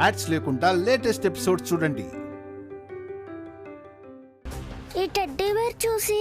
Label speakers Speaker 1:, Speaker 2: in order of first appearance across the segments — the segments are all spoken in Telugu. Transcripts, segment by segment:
Speaker 1: యాడ్స్ లేకుండా లేటెస్ట్ ఎపిసోడ్స్ చూడండి.
Speaker 2: ఈ టెడ్డీ బేర్ చూసి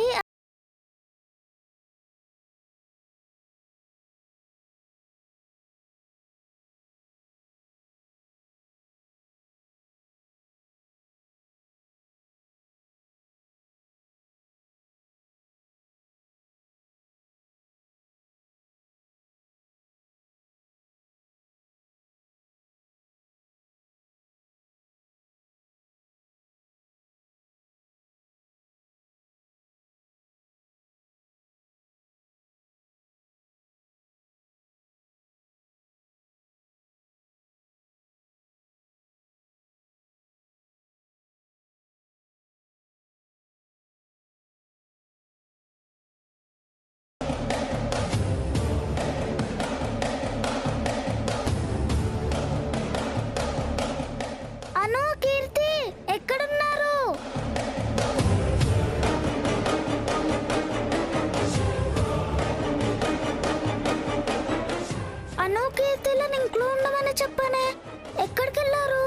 Speaker 2: అను, కీర్తి ఎక్కడున్నారు? అను, కీర్తిలో ఇంట్లో ఉండమని చెప్పానే, ఎక్కడికి వెళ్ళారు?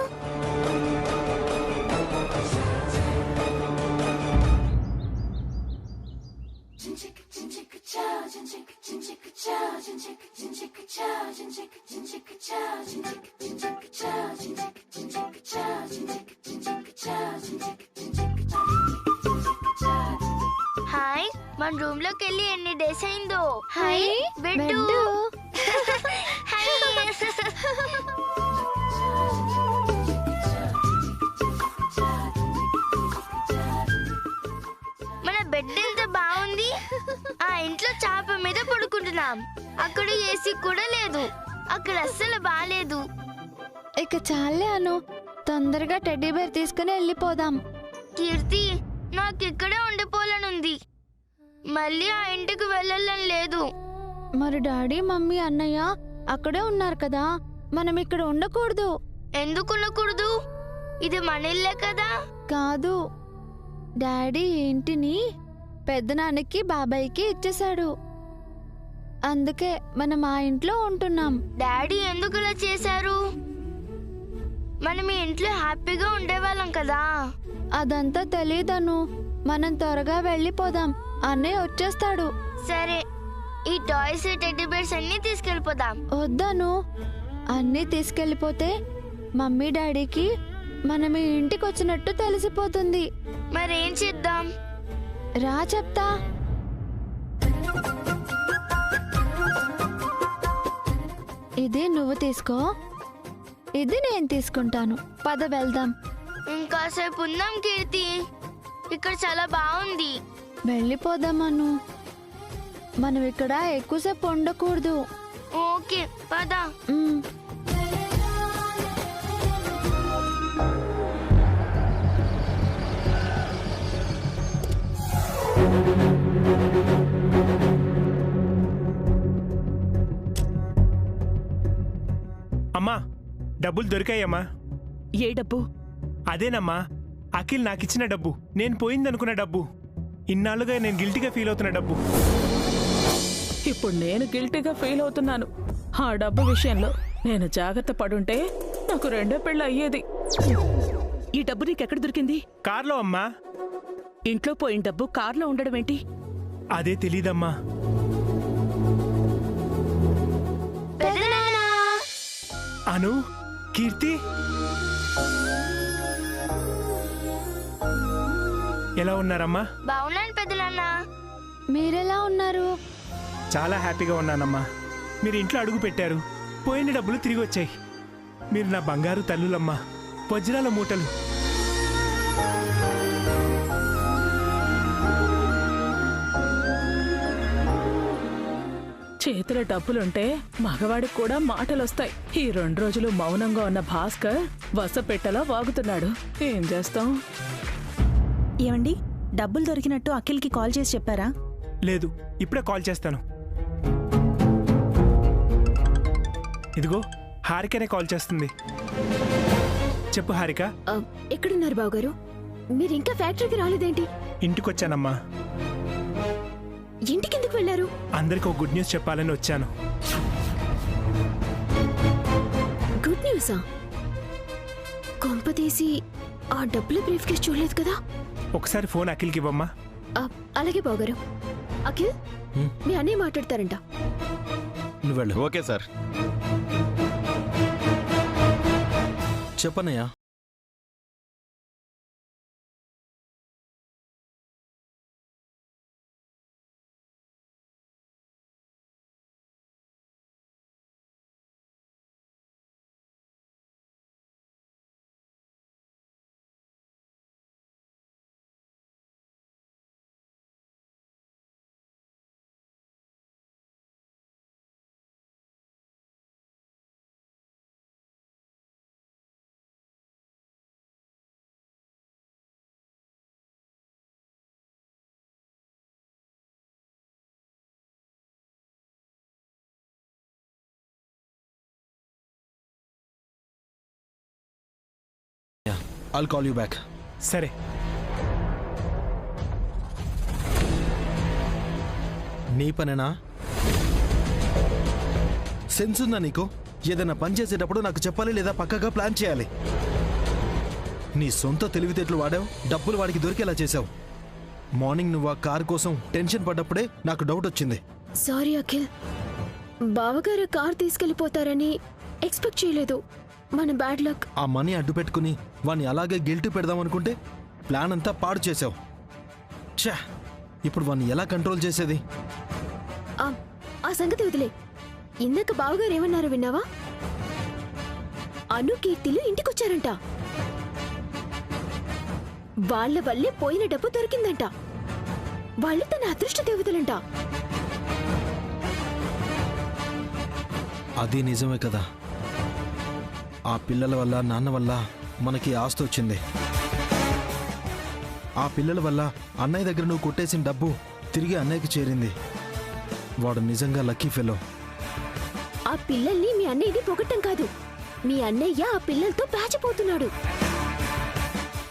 Speaker 2: హాయ్, మన రూమ్ లోకి వెళ్ళి ఎన్ని డేస్ అయిందో. Hi bed. మన బెడ్ ఎంత బాగుంది. ఆ ఇంట్లో చాప మీద పడుకుంటున్నాం. అక్కడ ఏసీ కూడా లేదు. అక్కడ అస్సలు బాలేదు.
Speaker 3: ఇక చాలే అను, తొందరగా టెడ్డీ బేర్ తీసుకుని వెళ్ళిపోదాం.
Speaker 2: కీర్తి, నాకు ఇక్కడే ఉండిపోవాలనుంది. మళ్ళీ ఆ ఇంటికి వెళ్ళాలని లేదు.
Speaker 3: మరి డాడీ, మమ్మీ, అన్నయ్య అక్కడే ఉన్నారు కదా, మనం ఇక్కడ ఉండకూడదు.
Speaker 2: ఎందుకు ఉండకూడదు? ఇది మన ఇల్లే కదా.
Speaker 3: కాదు, డాడీ ఈ ఇంటిని పెద్దనాన్నకి, బాబాయ్కి ఇచ్చేశాడు. అందుకే మనం ఆ ఇంట్లో ఉంటున్నాం.
Speaker 2: డాడీ ఎందుకు ఇలా చేశారు? మనం ఈ ఇంట్లో హ్యాపీగా ఉండేవాళ్ళం కదా.
Speaker 3: అదంతా తెలీదను. మనం త్వరగా వెళ్ళిపోదాం, అన్నయ్య వచ్చేస్తాడు.
Speaker 2: సరే, ఈ టాయ్స్, టెడ్డీ బేర్స్ అన్ని తీసుకెళ్ళిపోదాం.
Speaker 3: వద్దను, అన్నీ తీసుకెళ్ళిపోతే మమ్మీ డాడీకి మనం ఈ ఇంటికి వచ్చినట్టు తెలిసిపోతుంది.
Speaker 2: మరేం చేద్దాం?
Speaker 3: రా చెప్తా. ఇది నువ్వు తీసుకో, ఇది నేను తీసుకుంటాను. పద వెళ్దాం.
Speaker 2: ఇంకాసేపు ఉందాం కీర్తి, ఇక్కడ చాలా బాగుంది.
Speaker 3: వెళ్ళిపోదామను. మనం ఇక్కడ ఎక్కువసేపు ఉండకూడదు.
Speaker 2: ఓకే, పద.
Speaker 3: ఉమ్.
Speaker 4: అమ్మా, డబ్బులు దొరికాయమ్మా.
Speaker 5: ఏ డబ్బు?
Speaker 4: అదేనమ్మా, అఖిల్ నాకిచ్చిన డబ్బు, నేను పోయిందనుకున్న డబ్బు, ఇన్నాళ్ళుగా నేను గిల్టీగా ఫీల్ అవుతున్న డబ్బు.
Speaker 5: ఇప్పుడు నేను గిల్టీగా ఫీల్ అవుతున్నాను. ఆ డబ్బు విషయంలో నేను జాగ్రత్త పడుంటే నాకు రెండో పెళ్ళి అయ్యేది. ఈ డబ్బు నీకెక్కడ దొరికింది?
Speaker 4: కార్లో అమ్మా.
Speaker 5: ఇంట్లో పోయిన డబ్బు కార్లో ఉండడం ఏంటి?
Speaker 4: అదే తెలీదమ్మా. అను, కీర్తి ఎలా ఉన్నారమ్మా?
Speaker 2: బాగున్నాను పెద్దనాన్న.
Speaker 3: మీరెలా ఉన్నారు?
Speaker 4: చాలా హ్యాపీగా ఉన్నానమ్మా. మీరు ఇంట్లో అడుగు పెట్టారు, పోయిన డబ్బులు తిరిగి వచ్చాయి. మీరు నా బంగారు తల్లులమ్మా, వజ్రాల మూటలు.
Speaker 5: చేతిలో డబ్బులుంటే మగవాడికి కూడా మాటలొస్తాయి. ఈ 2 రోజులు మౌనంగా ఉన్న భాస్కర్ వసపెట్టలా వాగుతున్నాడు. ఏం చేస్తాం?
Speaker 6: ఏమండి, డబ్బులు దొరికినట్టు అఖిల్కి కాల్ చేసి చెప్పారా?
Speaker 4: లేదు, ఇప్పుడే కాల్ చేస్తాను. ఇదిగో హారికనే కాల్ చేస్తుంది. చెప్పు హారిక.
Speaker 3: ఎక్కడున్నారు బావగారు? మీరు ఇంకా ఫ్యాక్టరీకి రాలేదేంటి?
Speaker 4: ఇంటికొచ్చానమ్మా.
Speaker 3: ఇంటికెందుకు వెళ్ళారు?
Speaker 4: అందరికి ఒక గుడ్ న్యూస్ చెప్పాలని వచ్చాను.
Speaker 3: గుడ్ న్యూసా?
Speaker 7: కొంపతీసి ఆ డబ్బులు బ్రీఫ్ కేసు చూడలేదు కదా?
Speaker 4: ఒకసారి ఫోన్ అఖిల్కి ఇవ్వమ్మా.
Speaker 7: అలాగే బావగారు. అఖిల్, మీ అన్నయ్య మాట్లాడతారంట.
Speaker 8: నువ్వు వెళ్ళు.
Speaker 9: Okay sir.
Speaker 8: చెప్పనయ్యా. I'll call you back.
Speaker 4: సరే.
Speaker 8: నీ పనేనా? సెన్స్ ఉందా నీకు? ఏదైనా పని చేసేటప్పుడు నాకు చెప్పాలి లేదా పక్కగా ప్లాన్ చేయాలి. నీ సొంత తెలివితేటలు వాడావు, డబ్బులు వాడికి దొరికేలా చేసావు. మార్నింగ్ నువ్వు ఆ కార్ కోసం టెన్షన్ పడ్డప్పుడే నాకు డౌట్ వచ్చింది.
Speaker 7: సారీ అఖిల్, బావగారు కార్ తీసుకెళ్లిపోతారని ఎక్స్పెక్ట్ చేయలేదు. మన బ్యాడ్ లక్.
Speaker 8: ఆ మనీ అడ్డు పెట్టుకుని వాణ్ణి అలాగే గిల్టీ పెడదామనుకుంటే ప్లాన్ అంతా పాడు చేసావు. ఛా, ఇప్పుడు వాణ్ణి ఎలా కంట్రోల్ చేసేది?
Speaker 7: ఆ సంగతి వదిలే. ఇందాక బావగారు ఏమన్నారు విన్నావా? అను, కీర్తిలు ఇంటికొచ్చారంట. వాళ్ళ వల్లే పోయిన డబ్బు దొరికిందంట. వాళ్ళు తన అదృష్ట దేవతలంట.
Speaker 8: అది నిజమే కదా. ఆ పిల్లల వల్ల, నాన్న వల్ల మనకి ఆస్తి వచ్చింది. ఆ పిల్లల వల్ల అన్నయ్య దగ్గర నువ్వు కొట్టేసిన డబ్బు తిరిగి అన్నయ్యకి చేరింది. వాడు నిజంగా లక్కీ ఫెలో.
Speaker 7: ఆ పిల్లల్ని మీ అన్నయ్యది పొగట్టం కాదు. మీ అన్నయ్య ఆ పిల్లలతో పాచిపోతున్నాడు.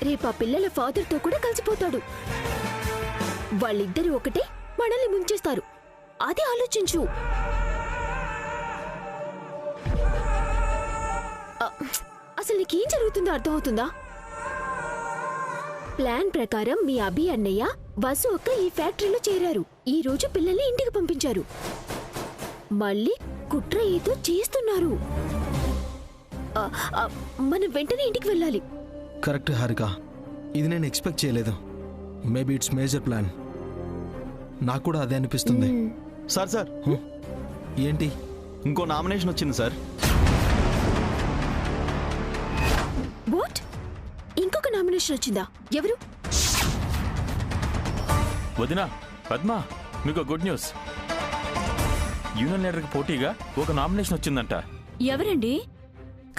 Speaker 7: రేపు ఆ పిల్లల ఫాదర్తో కూడా కలిసిపోతాడు. వాళ్ళిద్దరూ ఒకటే మనల్ని ముంచేస్తారు. అది ఆలోచించు. అసలు నీకేం జరుగుతుందో అర్థమవుతుందా? ప్లాన్ ప్రకారం మీ అభి అన్నయ్య, వసు అక్క ఈ ఫ్యాక్టరీలో చేరారు. ఈ రోజు పిల్లల్ని ఇంటికి పంపించారు. మళ్ళీ కుట్ర ఏదో చేస్తున్నారు. మనం వెంటనే ఇంటికి వెళ్ళాలి.
Speaker 8: కరెక్ట్ హారిక, ఇది నేను ఎక్స్పెక్ట్ చేయలేదు. Maybe it's major plan. నాకు కూడా అదే అనిపిస్తుంది.
Speaker 9: సార్
Speaker 8: ఏంటి?
Speaker 9: ఇంకో నామినేషన్ వచ్చింది సార్.
Speaker 7: వాట్? ఇంకొక నామినేషన్ వచ్చిందా? ఎవరు?
Speaker 10: వదినా, పద్మ, మీకు గుడ్ న్యూస్. యూనియన్ లీడర్కి పోటీగా ఒక నామినేషన్ వచ్చిందంట.
Speaker 3: ఎవరండి?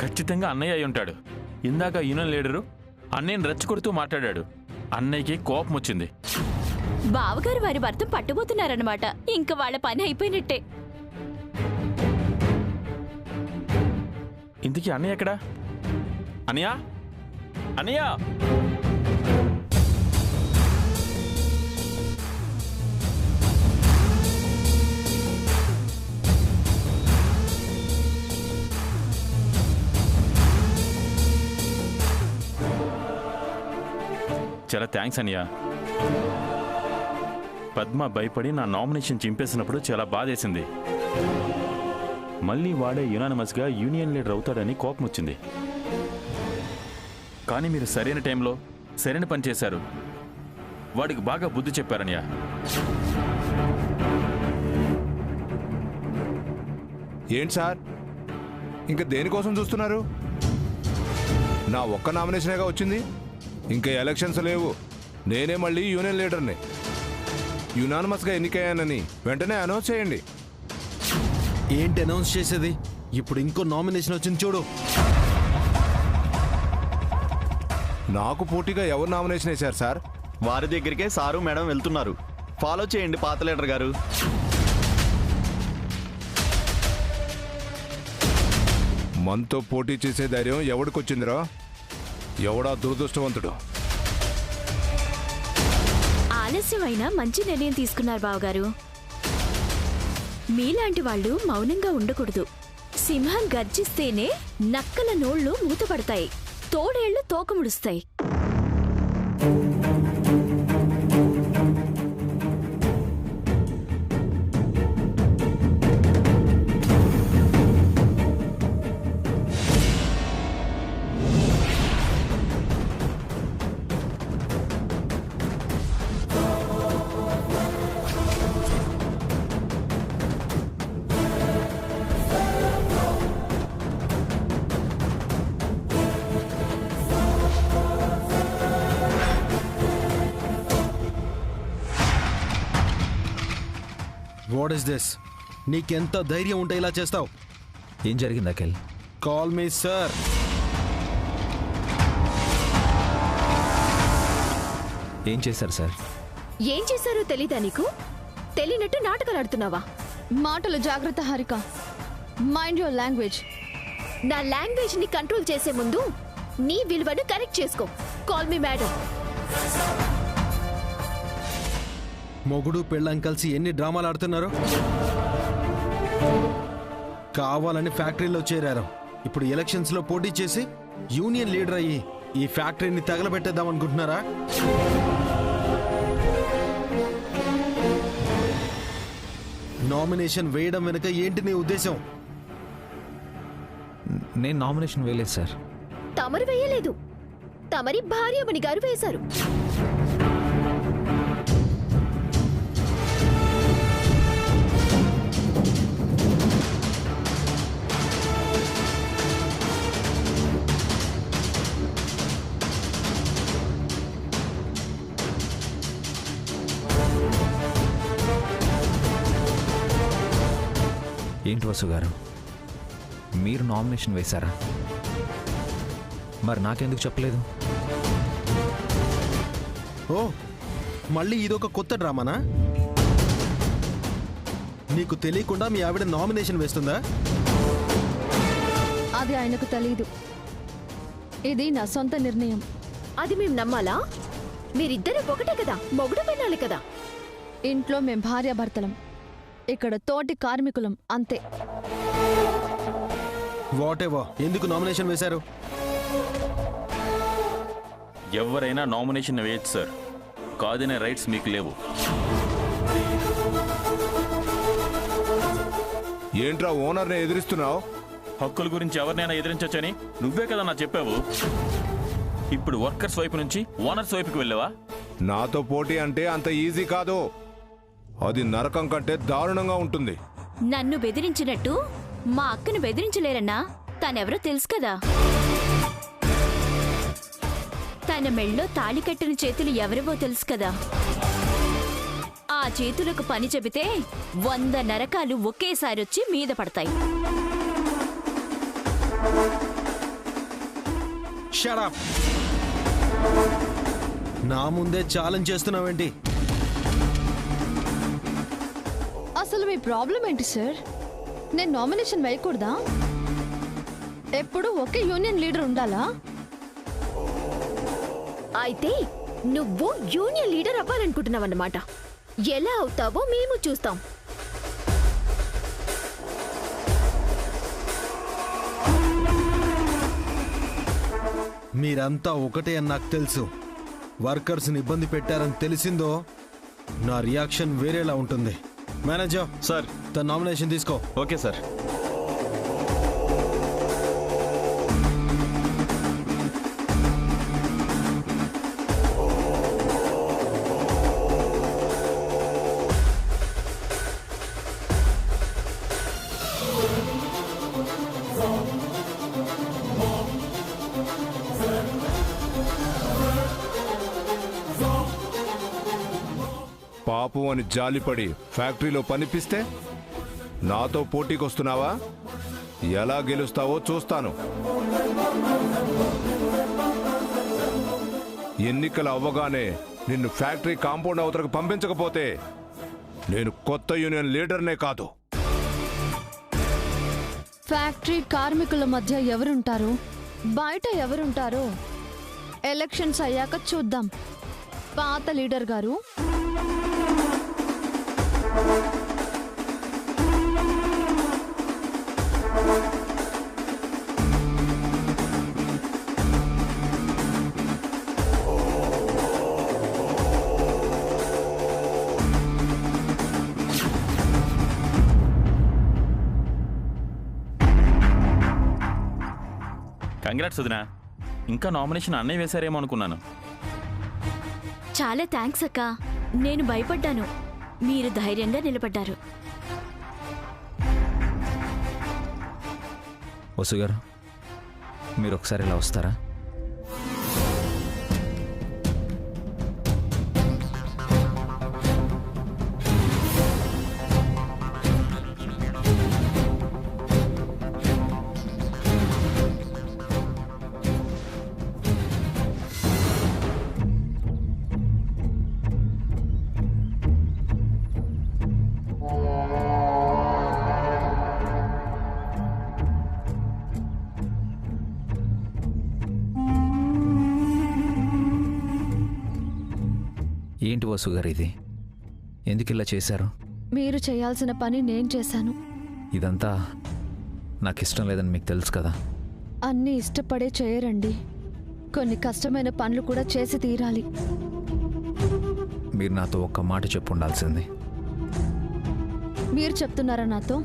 Speaker 10: ఖచ్చితంగా అన్నయ్య అయి ఉంటాడు. ఇందాక యూనియన్ లీడరు అన్నయ్యని రెచ్చగొడుతూ మాట్లాడాడు. అన్నయ్యకి కోపం వచ్చింది.
Speaker 3: బావగారు వారి భర్త పట్టుబోతున్నారన్నమాట. ఇంక వాళ్ళ పని అయిపోయినట్టే.
Speaker 10: ఇంతకీ అన్నయ్య ఎక్కడా? అన్నయ్య, అన్నయ్య! చాలా థ్యాంక్స్ అన్నయ్య. పద్మ భయపడి నా నామినేషన్ చింపేసినప్పుడు చాలా బాధేసింది. మళ్ళీ వాడే యునానిమస్గా యూనియన్ లీడర్ అవుతాడని కోపం వచ్చింది. కానీ మీరు సరైన టైంలో సరైన పని చేశారు. వాడికి బాగా బుద్ధి చెప్పారన్నయ్య.
Speaker 11: ఏంటి సార్, ఇంకా దేనికోసం చూస్తున్నారు? నా ఒక్క నామినేషనేగా వచ్చింది. ఇంకా ఎలక్షన్స్ లేవు. నేనే మళ్ళీ యూనియన్ లీడర్ని. యునానిమస్గా ఎన్నికయ్యానని వెంటనే అనౌన్స్ చేయండి.
Speaker 8: ఏంటి అనౌన్స్ చేసేది? ఇప్పుడు ఇంకో నామినేషన్ వచ్చింది చూడు.
Speaker 11: నాకు పోటీగా ఎవరు నామినేషన్ వేశారు సార్?
Speaker 9: వారి దగ్గరికే సారు మేడం వెళ్తున్నారు. ఫాలో చేయండి పాత లీడర్ గారు.
Speaker 11: మనతో పోటీ చేసే ధైర్యం ఎవడికొచ్చిందిరా? ఎవడా దురదృష్టవంతుడు?
Speaker 3: ఆలస్యమైన మంచి నిర్ణయం తీసుకున్నారు బావగారు. మీలాంటి వాళ్ళు మౌనంగా ఉండకూడదు. సింహం గర్జిస్తేనే నక్కల నోళ్లు మూతపడతాయి.
Speaker 7: తోడేళ్లు తోకముడుస్తాయి.
Speaker 8: What is this? నీకెంత ధైర్యం ఉంటే ఇలా చేస్తావు?
Speaker 12: ఏం జరిగింది అఖిల్?
Speaker 8: Call me sir.
Speaker 12: ఏం చేశారు సార్?
Speaker 7: ఏం చేశారో తెలీదా నీకు? తెలియనట్టు నాటకాలు ఆడుతున్నావా?
Speaker 3: మాటలు జాగ్రత్త హారిక. Mind your language.
Speaker 7: నా లాంగ్వేజ్ ని కంట్రోల్ చేసే ముందు నీ విలువను కరెక్ట్ చేసుకో. Call me madam.
Speaker 8: మొగుడు పెళ్ళం కలిసి ఎన్ని డ్రామాలు ఆడుతున్నారు. కావాలని ఫ్యాక్టరీలో చేరారు. ఇప్పుడు ఎలక్షన్స్ లో పోటీ చేసి యూనియన్ లీడర్ అయ్యి ఈ ఫ్యాక్టరీని తగలబెట్టేద్దాం అనుకుంటున్నారా? నామినేషన్ వేయడం వెనుక ఏంటి నీ ఉద్దేశం?
Speaker 12: నేను నామినేషన్ వేయలేదు సార్.
Speaker 7: తమరు వేయలేదు, తమరి భార్యమణి గారు వేశారు.
Speaker 12: ఏంటి వసు గారు, మీరు నామినేషన్ వేశారా? మరి నాకెందుకు చెప్పలేదు?
Speaker 8: ఓ, మళ్ళీ ఇదొక కొత్త డ్రామానా? నీకు తెలియకుండా మీ ఆవిడ నామినేషన్ వేస్తుందా?
Speaker 3: అది ఆయనకు తెలీదు. ఇది నా సొంత నిర్ణయం.
Speaker 7: అది మేం నమ్మాలా? మీరిద్దరూ ఒకటే కదా, మొగుడు పెళ్ళాలి కదా.
Speaker 3: ఇంట్లో మేం భార్యాభర్తలం, ఇక్కడ తోటి కార్మికులం, అంతే.
Speaker 8: వాటెవర్, ఎందుకు నామినేషన్ వేశారు?
Speaker 10: ఎవరైనా నామినేషన్ వేయచ్చు సార్, కాదనే రైట్స్ మీకు లేవు.
Speaker 11: ఏంట్రా ఓనర్ని ఎదిరిస్తున్నావు?
Speaker 10: హక్కుల గురించి ఎవరినైనా ఎదిరించొచ్చని నువ్వే కదా నా చెప్పావు. ఇప్పుడు వర్కర్స్ వైపు నుంచి ఓనర్స్ వైపుకి వెళ్ళావా?
Speaker 11: నాతో పోటీ అంటే అంత ఈజీ కాదు. అది నరకం కంటే దారుణంగా ఉంటుంది.
Speaker 13: నన్ను బెదిరించినట్టు మా అక్కను బెదిరించలేరన్నా. తనెవరో తెలుసు కదా. తన మెళ్ళో తాళి కట్టిన చేతులు ఎవరివో తెలుసు కదా. ఆ చేతులకు పని చెబితే 100 నరకాలు ఒకేసారి వచ్చి మీద పడతాయి.
Speaker 8: Shut up. నా ముందే ఛాలెంజ్ చేస్తున్నావేంటి?
Speaker 3: అసలు మీ ప్రాబ్లం ఏంటి సార్? నేను నామినేషన్ వేయకూడదా? ఎప్పుడు ఒకే యూనియన్ లీడర్ ఉండాలా?
Speaker 7: అయితే నువ్వు యూనియన్ లీడర్ అవ్వాలనుకుంటున్నావన్నమాట. ఎలా అవుతావో మేము చూస్తాం.
Speaker 8: మీరంతా ఒకటే అని నాకు తెలుసు. వర్కర్స్ని ఇబ్బంది పెట్టారని తెలిసిందో నా రియాక్షన్ వేరేలా ఉంటుంది. మేనేజర్
Speaker 9: సార్,
Speaker 8: తన నామినేషన్ తీసుకో.
Speaker 9: Okay sir.
Speaker 11: పాపు అని జాలిపడి ఫ్యాక్టరీలో పనిపిస్తే నాతో పోటీకొస్తున్నావా? ఎలా గెలుస్తావో చూస్తాను. ఎన్నికలు అవ్వగానే నిన్ను ఫ్యాక్టరీ కాంపౌండ్ అవతలకు పంపించకపోతే నేను కొత్త యూనియన్ లీడర్నే కాదు.
Speaker 3: ఫ్యాక్టరీ కార్మికుల మధ్య ఎవరుంటారు, బయట ఎవరుంటారో ఎలక్షన్స్ అయ్యాక చూద్దాం. పాత లీడర్ గారు,
Speaker 10: కంగ్రాట్స్ వదినా. ఇంకా నామినేషన్ అన్నయ్య వేశారేమో అనుకున్నాను.
Speaker 13: చాలా థ్యాంక్స్ అక్క. నేను భయపడ్డాను, మీరు ధైర్యంగా నిలబడ్డారు.
Speaker 12: వసు గారు, మీరు ఒకసారి ఇలా వస్తారా? ఏంటి వసు గారు ఇది? ఎందుకు ఇలా చేశారు?
Speaker 3: మీరు చేయాల్సిన పని నేను చేశాను.
Speaker 12: ఇదంతా నాకు ఇష్టం లేదని మీకు తెలుసు కదా.
Speaker 3: అన్నీ ఇష్టపడే చేయరండి. కొన్ని కష్టమైన పనులు కూడా చేసి తీరాలి.
Speaker 12: మీరు నాతో ఒక్క మాట చెప్పు ఉండాల్సింది.
Speaker 3: మీరు చెప్తున్నారా నాతో?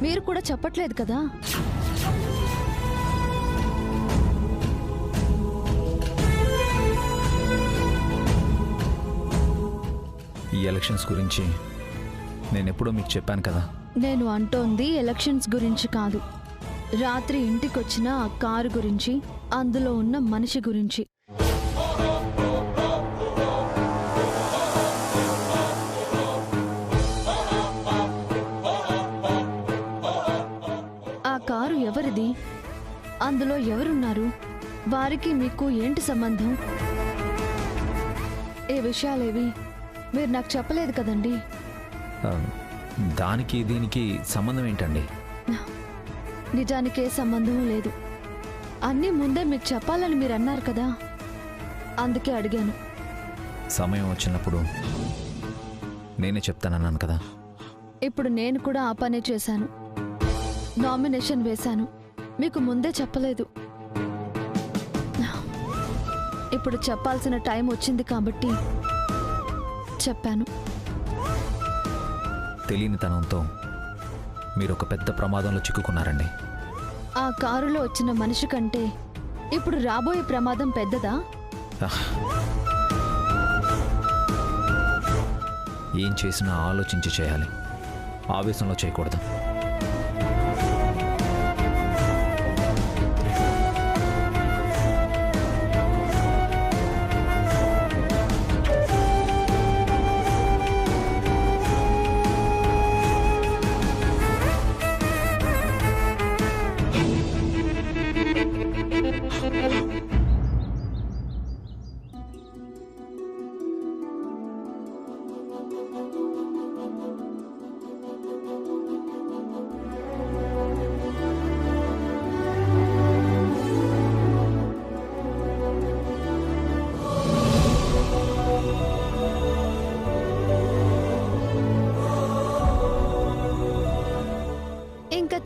Speaker 3: మీరు కూడా చెప్పట్లేదు కదా.
Speaker 12: ఈ ఎలక్షన్స్ గురించి నేను ఎప్పుడో మీకు చెప్పాను కదా.
Speaker 3: నేను అంటోంది ఎలక్షన్స్ గురించి కాదు. రాత్రి ఇంటికొచ్చిన ఆ కారు గురించి, అందులో ఉన్న మనిషి గురించి. ఆ కారు ఎవరిది? అందులో ఎవరున్నారు? వారికి మీకు ఏంటి సంబంధం? ఏ విషయాలేవి మీరు నాకు చెప్పలేదు కదండి.
Speaker 12: దానికి దీనికి సంబంధం ఏంటండి?
Speaker 3: నిజానికే సంబంధం లేదు. అన్నీ ముందే మీకు చెప్పాలని మీరు అన్నారు కదా, అందుకే అడిగాను.
Speaker 12: సమయం వచ్చినప్పుడు నేనే చెప్తానన్నాను కదా.
Speaker 3: ఇప్పుడు నేను కూడా ఆ పనే చేశాను. నామినేషన్ వేశాను, మీకు ముందే చెప్పలేదు. ఇప్పుడు చెప్పాల్సిన టైం వచ్చింది కాబట్టి చెప్పాను.
Speaker 12: తెలియనితనంతో మీరు ఒక పెద్ద ప్రమాదంలో చిక్కుకున్నారండి.
Speaker 3: ఆ కారులో వచ్చిన మనిషి కంటే ఇప్పుడు రాబోయే ప్రమాదం పెద్దదా?
Speaker 12: ఏం చేసినా ఆలోచించి చేయాలి, ఆవేశంలో చేయకూడదు.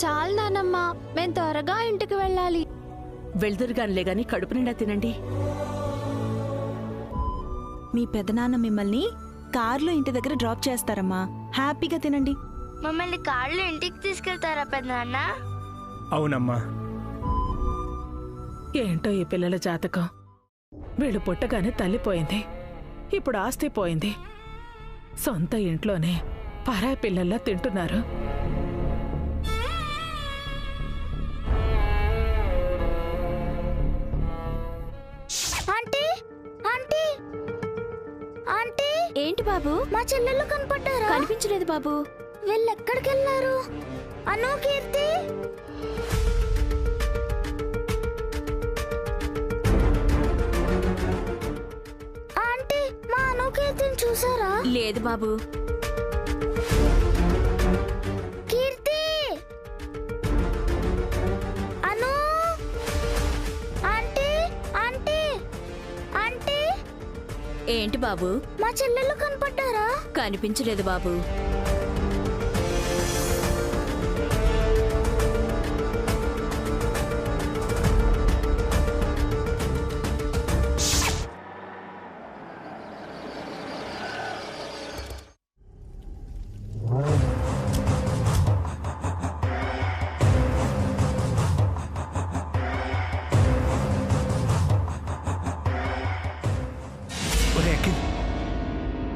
Speaker 3: చాలు నానమ్మా, మేము త్వరగా ఇంటికి వెళ్ళాలి.
Speaker 5: వెళ్దురుగానిలే గాని కడుపు నిండా తినండి.
Speaker 6: మీ పెదనాన్న మిమ్మల్ని కార్లో ఇంటి దగ్గర డ్రాప్ చేస్తారమ్మా. హ్యాపీగా తినండి.
Speaker 2: మమ్మల్ని కార్లో ఇంటికి తీసుకెళ్తారా పెద్దనాన్న?
Speaker 4: అవునమ్మా.
Speaker 5: ఏంటో ఈ పిల్లల జాతకం. వీళ్ళు పుట్టగానే తల్లిపోయింది, ఇప్పుడు ఆస్తి పోయింది. సొంత ఇంట్లోనే పరాయి పిల్లల్లా తింటున్నారు.
Speaker 13: ఏంటి బాబు?
Speaker 2: మా చెల్లెళ్ళు కనపడ్డారా?
Speaker 13: కనిపించలేదు బాబు.
Speaker 2: వెళ్ళెక్కడికి వెళ్ళారు? అను, కీర్తి. ఆంటీ, మా అను కీర్తిని చూసారా?
Speaker 13: లేదు బాబు.
Speaker 2: కీర్తి, అను, ఆంటీ, ఆంటీ, ఆంటీ.
Speaker 13: ఏంటి బాబు?
Speaker 2: మా చెల్లెళ్ళు కనపడ్డారా?
Speaker 13: కనిపించలేదు బాబు.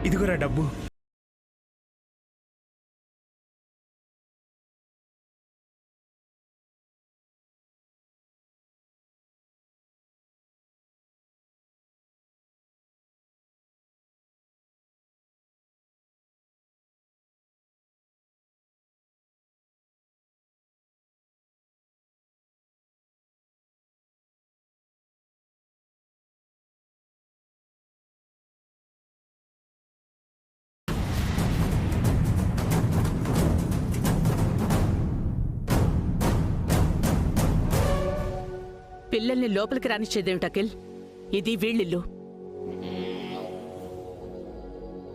Speaker 4: ఇదిగోరా డబ్బు.
Speaker 5: పిల్లల్ని లోపలికి రానిచ్చేదేమిటి అఖిల్? ఇది వీళ్ళిల్లు.